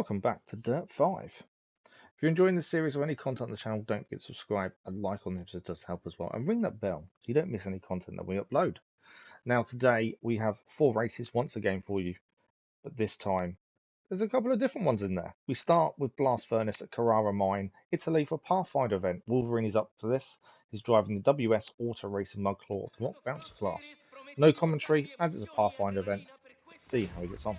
Welcome back to Dirt 5. If you're enjoying this series or any content on the channel, don't forget to subscribe and like on the episode, does help as well. And ring that bell so you don't miss any content that we upload. Now today we have 4 races once again for you, but this time there's a couple of different ones in there. We start with Blast Furnace at Carrara Mine, Italy for Pathfinder event. Wolverine is up for this. He's driving the WS Auto Racing Mudclaw of the Rockbouncer class. No commentary as it's a Pathfinder event. Let's see how he gets on.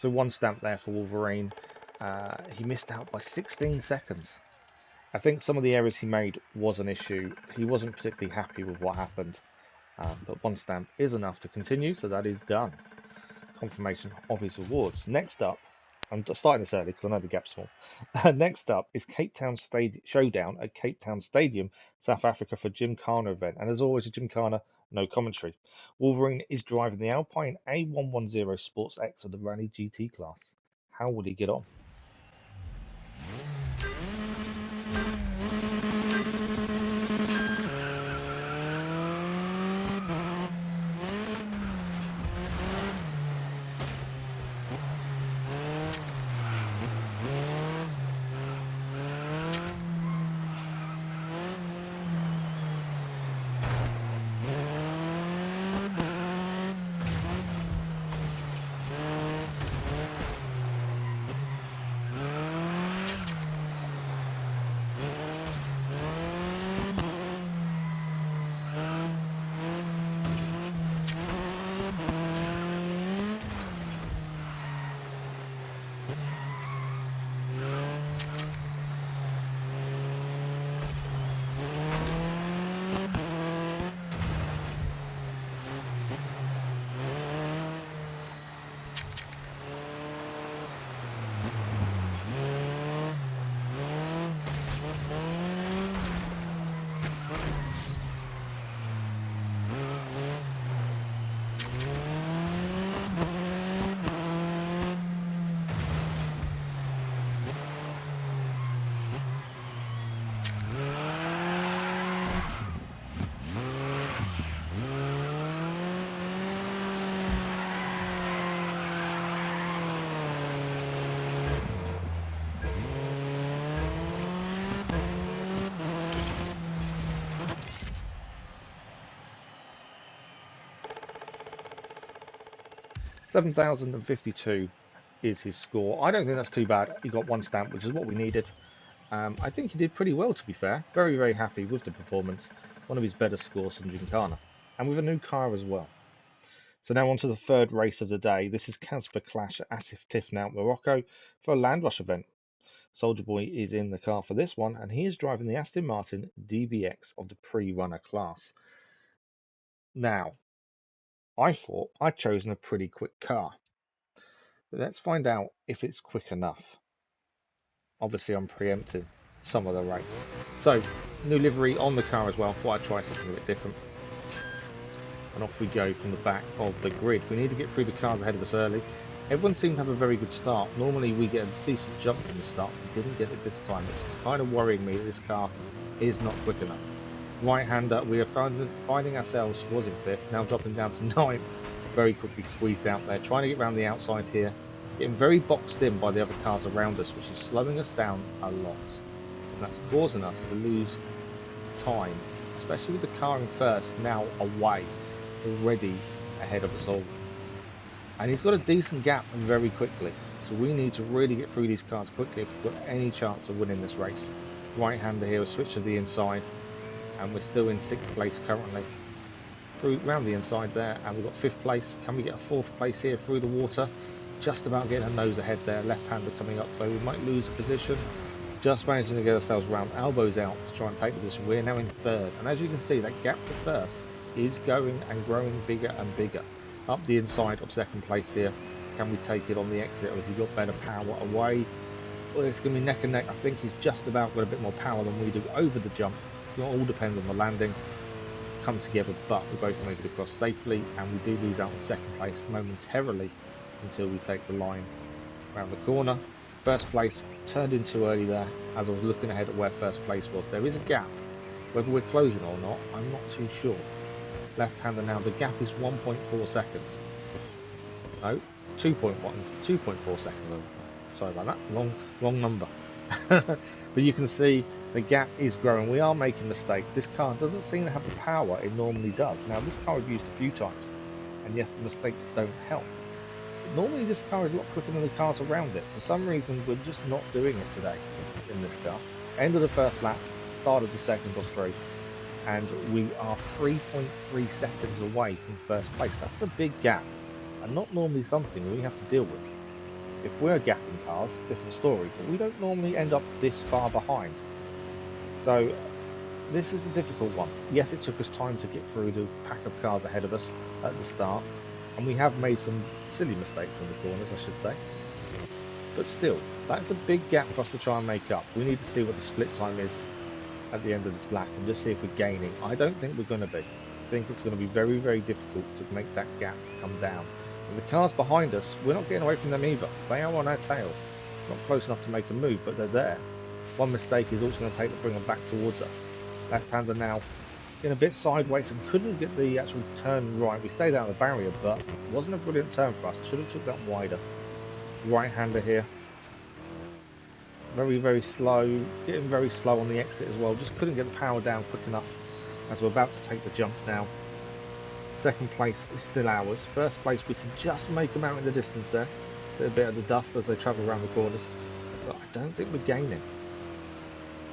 So 1 stamp there for Wolverine. He missed out by 16 seconds. I think some of the errors he made was an issue. He wasn't particularly happy with what happened. But 1 stamp is enough to continue, so that is done. Confirmation of his rewards. Next up, I'm starting this early because I know the gap's small. Next up is Cape Town Showdown at Cape Town Stadium, South Africa for Gymkhana event. And as always, a Gymkhana, no commentary. Wolverine is driving the Alpine A110 Sports X of the Rally GT class. How would he get on? 7,052 is his score. I don't think that's too bad. He got 1 stamp, which is what we needed. I think he did pretty well, to be fair. Very, very happy with the performance. One of his better scores from Gymkhana. And with a new car as well. So now on to the third race of the day. This is Casbah Clash at Asif Tifnout, Morocco for a Land Rush event. Soldierboy is in the car for this one, and he is driving the Aston Marin DBX of the pre-runner class. Now, I thought I'd chosen a pretty quick car. But let's find out if it's quick enough. Obviously, I'm preempting some of the race. So, new livery on the car as well. Thought I'd try something a bit different. And off we go from the back of the grid. We need to get through the cars ahead of us early. Everyone seemed to have a very good start. Normally we get a decent jump from the start. We didn't get it this time. It's kind of worrying me that this car is not quick enough. Right-hander, we are finding ourselves, was in 5th, now dropping down to 9th. Very quickly squeezed out there. Trying to get around the outside here. Getting very boxed in by the other cars around us, which is slowing us down a lot. And that's causing us to lose time, especially with the car in first, now away, already ahead of us all. And he's got a decent gap and very quickly. So we need to really get through these cars quickly if we've got any chance of winning this race. Right-hander here, we switch to the inside. And we're still in 6th place currently. Through round the inside there, and we've got 5th place. Can we get a 4th place here through the water? Just about getting a nose ahead there. Left-hander coming up, so we might lose a position. Just managing to get ourselves round, elbows out to try and take the position. We're now in 3rd, and as you can see, that gap to 1st is going and growing bigger and bigger. Up the inside of 2nd place here. Can we take it on the exit, or has he got better power away? Well, it's going to be neck and neck. I think he's just about got a bit more power than we do over the jump. It all depends on the landing. Come together, but we both make it across safely, and we do lose out in 2nd place momentarily until we take the line around the corner. 1st place turned in too early there, as I was looking ahead at where 1st place was. There is a gap. Whether we're closing or not, I'm not too sure. Left-hander now, the gap is 1.4 seconds. No, 2.4 seconds. Sorry about that, wrong number. But you can see the gap is growing. We are making mistakes. This car doesn't seem to have the power it normally does. Now this car I've used a few times, and yes, the mistakes don't help. But normally this car is a lot quicker than the cars around it. For some reason we're just not doing it today in this car. End of the 1st lap, start of the 2nd of 3. And we are 3.3 seconds away from 1st place. That's a big gap, and not normally something we have to deal with. If we're gapping cars, different story, but we don't normally end up this far behind. So this is a difficult one. Yes, it took us time to get through the pack of cars ahead of us at the start, and we have made some silly mistakes in the corners, I should say. But still, that's a big gap for us to try and make up. We need to see what the split time is at the end of this lap and just see if we're gaining. I don't think we're going to be. I think it's going to be very, very difficult to make that gap come down. And the cars behind us, we're not getting away from them either. They are on our tail. Not close enough to make a move, but they're there. One mistake is also going to take to bring them back towards us. Left-hander now in a bit sideways and couldn't get the actual turn right. We stayed out of the barrier, but it wasn't a brilliant turn for us. Should have took that wider. Right-hander here. Very, very slow. Getting very slow on the exit as well. Just couldn't get the power down quick enough as we're about to take the jump now. 2nd place is still ours. 1st place, we can just make them out in the distance there. A bit of the dust as they travel around the corners. But I don't think we're gaining.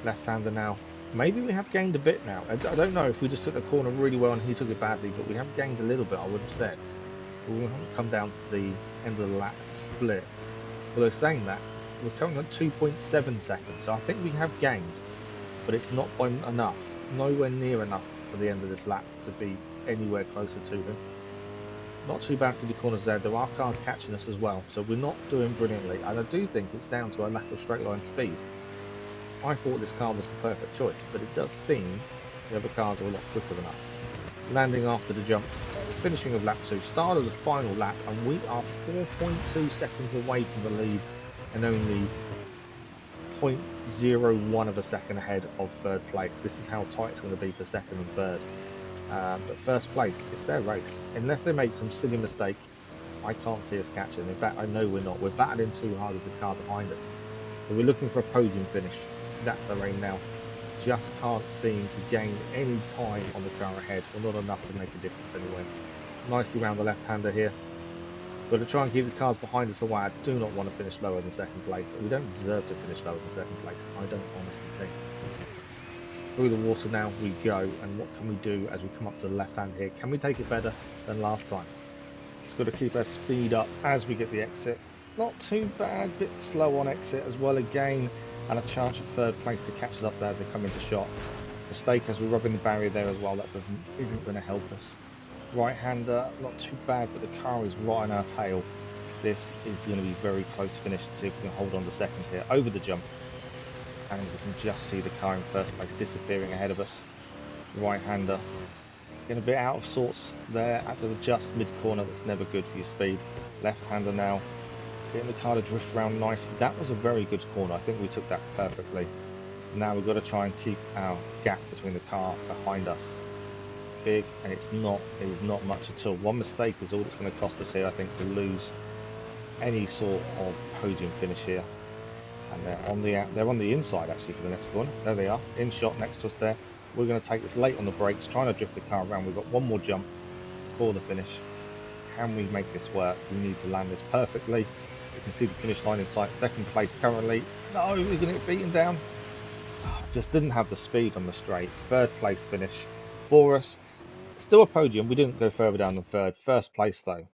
Left-hander now. Maybe we have gained a bit now. I don't know if we just took the corner really well and he took it badly, but we have gained a little bit, I would have said. We'll come down to the end of the lap split. Although saying that, we're coming at 2.7 seconds, so I think we have gained, but it's not by enough. Nowhere near enough for the end of this lap to be anywhere closer to him. Not too bad for the corners there. There are cars catching us as well, so we're not doing brilliantly, and I do think it's down to a lack of straight line speed. I thought this car was the perfect choice, but it does seem the other cars are a lot quicker than us. Landing after the jump, finishing of lap 2, start of the final lap, and we are 4.2 seconds away from the lead and only 0.01 of a second ahead of 3rd place. This is how tight it's going to be for 2nd and 3rd. But 1st place, it's their race. Unless they make some silly mistake, I can't see us catching. In fact, I know we're not. We're battling too hard with the car behind us. So we're looking for a podium finish. That's our aim now. Just can't seem to gain any time on the car ahead, or not enough to make a difference anyway. Nicely round the left-hander here. Got to try and keep the cars behind us away. I do not want to finish lower than second place. We don't deserve to finish lower than second place. I don't honestly think. Through the water now we go, and what can we do as we come up to the left hand here? Can we take it better than last time? Just got to keep our speed up as we get the exit. Not too bad, bit slow on exit as well again, and a chance of third place to catch us up there as they come into shot. Mistake as we're rubbing the barrier there as well, that isn't going to help us. Right-hander, not too bad, but the car is right on our tail. This is going to be very close finish to see if we can hold on to second here. Over the jump, and we can just see the car in first place disappearing ahead of us. Right-hander, getting a bit out of sorts there, had to adjust mid-corner, that's never good for your speed. Left-hander now, getting the car to drift around nicely. That was a very good corner, I think we took that perfectly. Now we've got to try and keep our gap between the car behind us big, and it is not much at all. One mistake is all it's going to cost us here, I think, to lose any sort of podium finish here. And they're on the inside actually for the next corner. There they are, in shot next to us there. We're going to take this late on the brakes, trying to drift the car around. We've got one more jump for the finish. Can we make this work? We need to land this perfectly. You can see the finish line in sight. Second place currently. No, we're going to get beaten down. Just didn't have the speed on the straight. Third place finish for us. Still a podium. We didn't go further down than third. First place though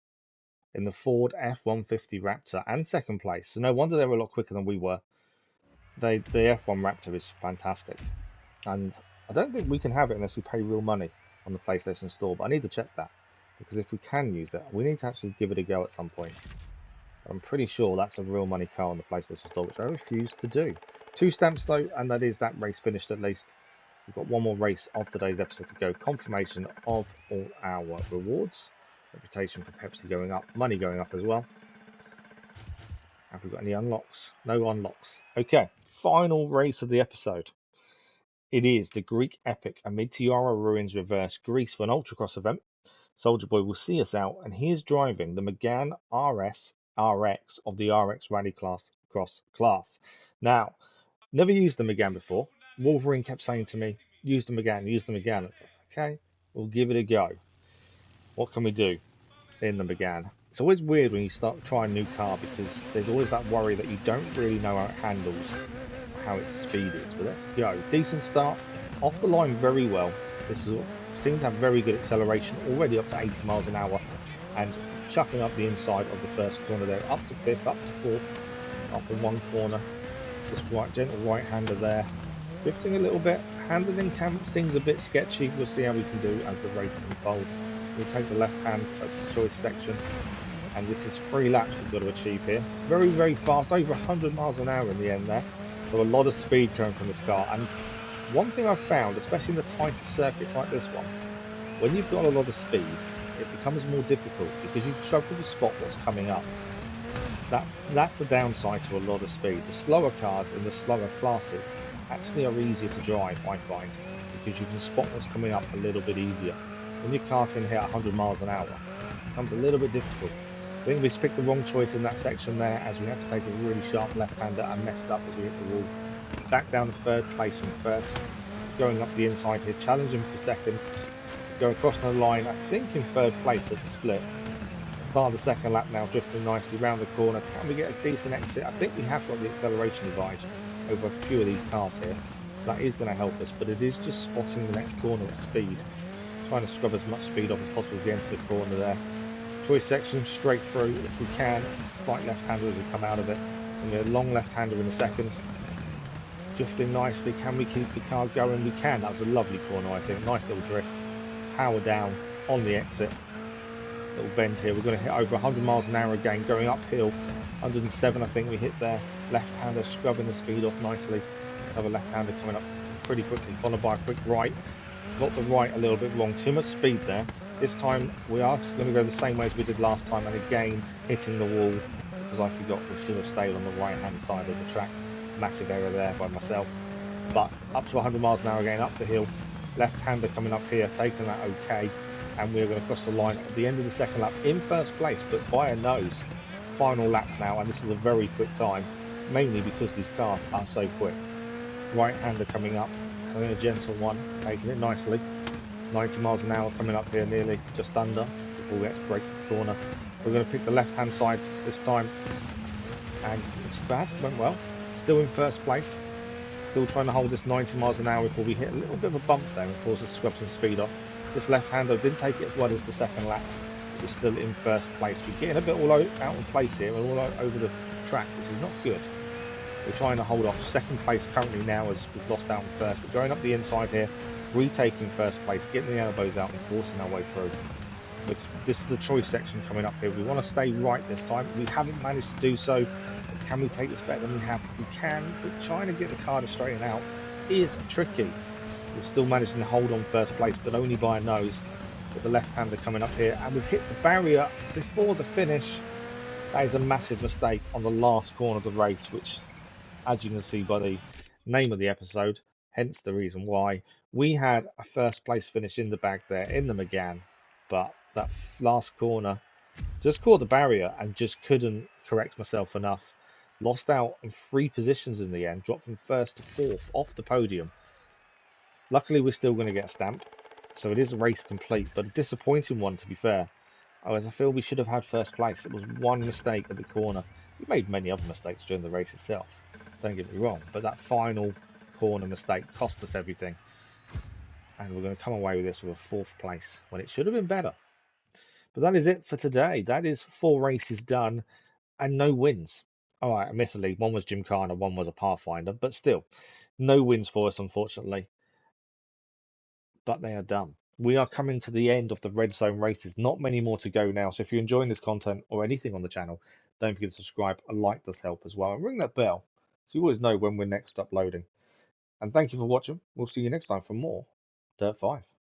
in the Ford F-150 Raptor, and second place. So no wonder they were a lot quicker than we were. The F1 Raptor is fantastic, and I don't think we can have it unless we pay real money on the PlayStation Store. But I need to check that, because if we can use it, we need to actually give it a go at some point. I'm pretty sure that's a real money car on the PlayStation Store, which I refuse to do. 2 stamps though, and that is that race finished at least. We've got one more race of today's episode to go. Confirmation of all our rewards. Reputation for Pepsi going up. Money going up as well. Have we got any unlocks? No unlocks. Okay, final race of the episode. It is the Greek Epic, a Meteora Ruins Reverse Greece for an Ultracross event. Soldierboy will see us out, and he is driving the Megane R.S RX of the RX Rally Cross class. Now, never used the Megane before. Wolverine kept saying to me, use the Megane, use the Megane. Okay, we'll give it a go. What can we do in the Megane? It's always weird when you start trying a new car, because there's always that worry that you don't really know how it handles, how its speed is. But let's go. Decent start, off the line very well. This seems to have very good acceleration, already up to 80 miles an hour, and chucking up the inside of the first corner there, up to 5th, up to 4th, up in one corner. Just right, gentle right-hander there. Drifting a little bit, handling seems a bit sketchy. We'll see how we can do as the race unfolds. We'll take the left hand at the choice section, and this is 3 laps we've got to achieve here. Very, very fast, over 100 miles an hour in the end there. So a lot of speed coming from this car. And one thing I've found, especially in the tighter circuits like this one, when you've got a lot of speed, it becomes more difficult because you struggle to spot what's coming up. That's the downside to a lot of speed. The slower cars in the slower classes actually are easier to drive, I find, because you can spot what's coming up a little bit easier. When your car can hit 100 miles an hour, it becomes a little bit difficult. I think we picked the wrong choice in that section there, as we had to take a really sharp left-hander and messed up as we hit the wall. Back down to 3rd place from first, going up the inside here, challenging for second. Go across the line, I think in 3rd place at the split. Start the second lap now, drifting nicely round the corner. Can we get a decent exit? I think we have got the acceleration advantage over a few of these cars here. That is going to help us, but it is just spotting the next corner at speed. Trying to scrub as much speed off as possible as we enter the corner there. Choice section, straight through if we can. Slight left-hander as we come out of it. And we have a long left-hander in the second. Drifting nicely. Can we keep the car going? We can. That was a lovely corner, I think. Nice little drift. Power down on the exit. Little bend here. We're going to hit over 100 miles an hour again, going uphill. 107 I think we hit there. Left-hander scrubbing the speed off nicely. Another left-hander coming up pretty quickly, followed by a quick right. Got the right a little bit wrong. Too much speed there. This time we are just going to go the same way as we did last time, and again hitting the wall because I forgot we should have stayed on the right-hand side of the track. Massive error there by myself. But up to 100 miles an hour again, up the hill. Left-hander coming up here, taking that okay, and we're going to cross the line at the end of the second lap in first place, but by a nose. Final lap now, and this is a very quick time, mainly because these cars are so quick. Right-hander coming up, having a gentle one, taking it nicely. 90 miles an hour coming up here, nearly just under before we actually break the corner. We're going to pick the left-hand side this time. And it's bad, went well. Still in first place. Still trying to hold this 90 miles an hour before we hit a little bit of a bump there and cause us to scrub some speed off. This left-hander didn't take it as well as the second lap. We're still in first place. We're getting a bit all out of place here. We're all over the track, which is not good. We're trying to hold off second place currently now as we've lost out on first. We're going up the inside here, retaking first place, getting the elbows out and forcing our way through. But this is the choice section coming up here. We want to stay right this time. We haven't managed to do so. Can we take this better than we have? We can, but trying to get the car to straighten out is tricky. We're still managing to hold on first place, but only by a nose. With the left-hander coming up here, and we've hit the barrier before the finish. That is a massive mistake on the last corner of the race, which, as you can see by the name of the episode, hence the reason why, we had a first place finish in the bag there in the Megane, but that last corner just caught the barrier and just couldn't correct myself enough. Lost out on 3 positions in the end, dropped from first to fourth off the podium. Luckily, we're still going to get a stamp, so it is a race complete, but a disappointing one to be fair. As I feel we should have had first place. It was one mistake at the corner. We made many other mistakes during the race itself, don't get me wrong, but that final corner mistake cost us everything. And we're going to come away with this with a 4th place when it should have been better. But that is it for today. That is 4 races done and no wins. Alright, admittedly, one was Gymkhana, one was a Pathfinder, but still, no wins for us, unfortunately. But they are done. We are coming to the end of the red zone races. Not many more to go now. So if you're enjoying this content or anything on the channel, don't forget to subscribe. A like does help as well. And ring that bell so you always know when we're next uploading. And thank you for watching. We'll see you next time for more Dirt 5.